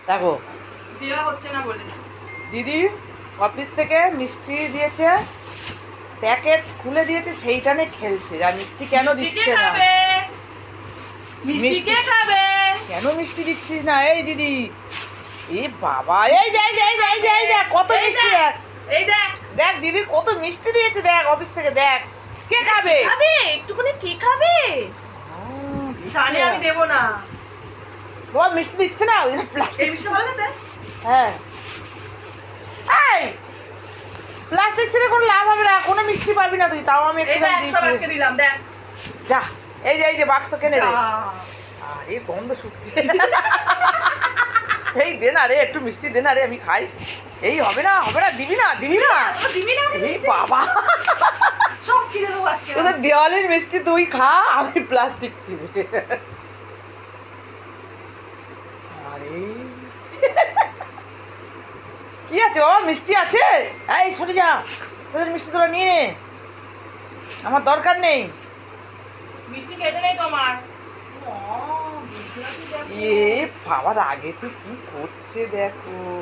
দেখো দেওয়া হচ্ছে না বলে দিদি অফিস থেকে মিষ্টি দিয়েছে, প্যাকেট খুলে দিয়েছে, সেইটা নিয়ে খেলছে। আর মিষ্টি কেন দিচ্ছে না? মিষ্টি কে খাবে? কেন মিষ্টি দিচ্ছিস না? এই দিদি, এ বাবা, এই দেখ কত মিষ্টি, দেখ এই দেখ দেখ দিদি কত মিষ্টি দিয়েছে, দেখ অফিস থেকে, দেখ। কে খাবে? খাবে একটুখানি, কি খাবে? জানি আমি দেবো না। ও মিষ্টি দিচ্ছে না, ওই প্লাস্টিক। এই মিষ্টি ভালো খেতে? হ্যাঁ, এই প্লাস্টিক ছেড়ে কোনো লাভ হবে না, কোনো মিষ্টি পাবি না তুই। তাও আমি এই একটুখানি দেখ সব দিয়েছি। আটকে দিলাম, দেখ। যা, এই যে বাক্স কেনে রে। যা। আরে গন্ধ শুকছে। এই দে না রে, একটু মিষ্টি দে না রে, আমি খাই। এই হবে না, দিবি না। দিবি না এই বাবা, সব ছিঁড়ে দেবো আজকে। তোদের দেওয়ালের মিষ্টি তুই খা, আমি প্লাস্টিক ছিঁড়ে। আরে কি আছে বাবা, মিষ্টি আছে? এই সরে যা, তোদের মিষ্টি তোরা নিয়ে নে, আমার দরকার নেই। মিষ্টি খেতে নেই তোমার। এ বাবার আগে তুই কি করছে দেখো।